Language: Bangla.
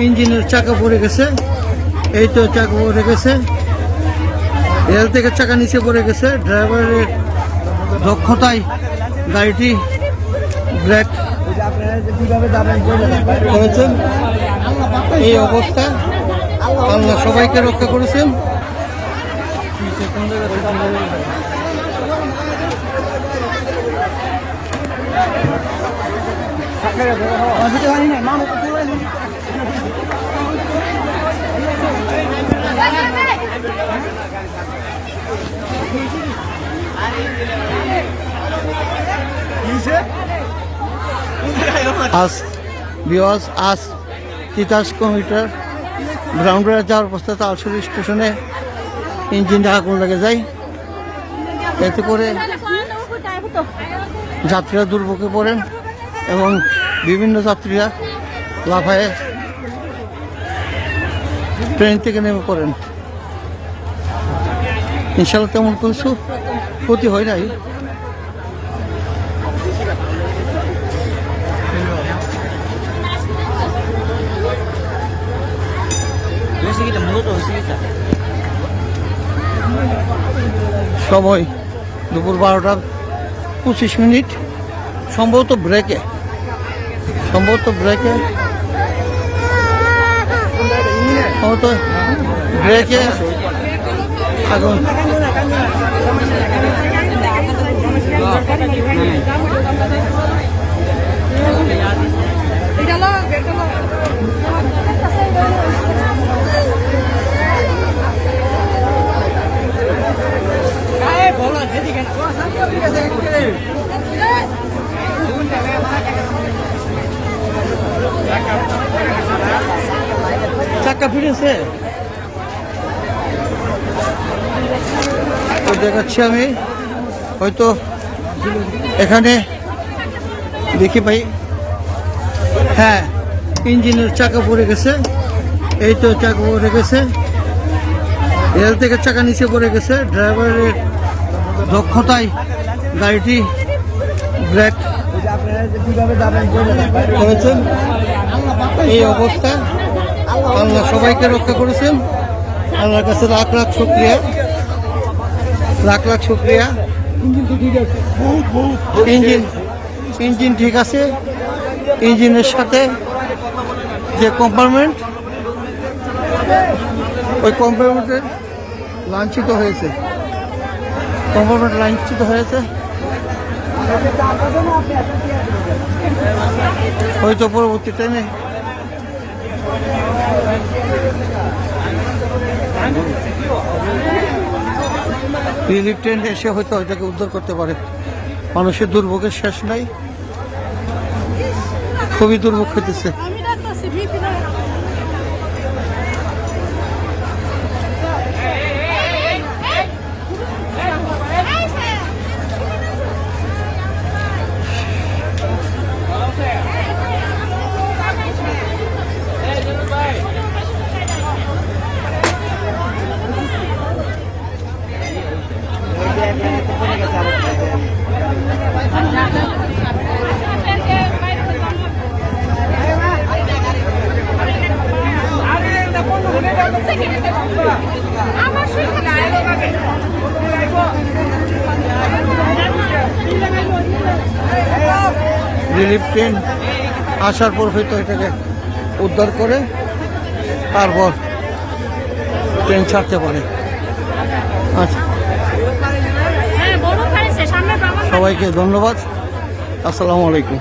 ইঞ্জিনের চাকা পড়ে গেছে। এই তো চাকা পড়ে গেছে, রেল থেকে চাকা নিচে পড়ে গেছে। ড্রাইভারের দক্ষতায় গাড়িটি ব্রেক করেছেন। এই অবস্থা আল্লাহ সবাইকে রক্ষা করেছেন। আজ তিতাস কিলোমিটার গ্রাউন্ডে যাওয়ার অবস্থা তালসুরি স্টেশনে ইঞ্জিনে আগুন লেগে যায়। এতে করে যাত্রীরা দুর্ভোগে পড়েন এবং বিভিন্ন যাত্রীরা লাফায়ে ট্রেন থেকে নেমে পড়েন। ইনশাল্লাহ তেমন কিছু ক্ষতি হয় নাই। সময় দুপুর 12:25, সম্ভবত ব্রেকে আগুন। চাকা ফিরেছে তো দেখাচ্ছি আমি, হয়তো এখানে দেখি ভাই। হ্যাঁ, ইঞ্জিনের চাকা পড়ে গেছে। এই তো চাকা পড়ে গেছে, রেল থেকে চাকা নিচে পড়ে গেছে। ড্রাইভারের দক্ষতায় গাড়িটি ব্রেক করেছেন। এই অবস্থা আল্লাহ সবাইকে রক্ষা করেছেন। আল্লাহর কাছে লাখ লাখ শুকরিয়া। ইঞ্জিন ঠিক আছে। ইঞ্জিনের সাথে যে কম্পার্টমেন্ট, ওই কম্পার্টমেন্টের লাঞ্ছিত হয়েছে। হয়তো পরবর্তী ট্রেনে রিলিফ ট্রেন এসে হয়তো ওইটাকে উদ্ধার করতে পারে। মানুষের দুর্ভোগের শেষ নাই, খুবই দুর্ভোগ হইতেছে। রিলিফ ট্রেন আসার পর হয়তো এটাকে উদ্ধার করে তারপর ট্রেন ছাড়তে পারে। আচ্ছা, সবাইকে ধন্যবাদ। আসসালামু আলাইকুম।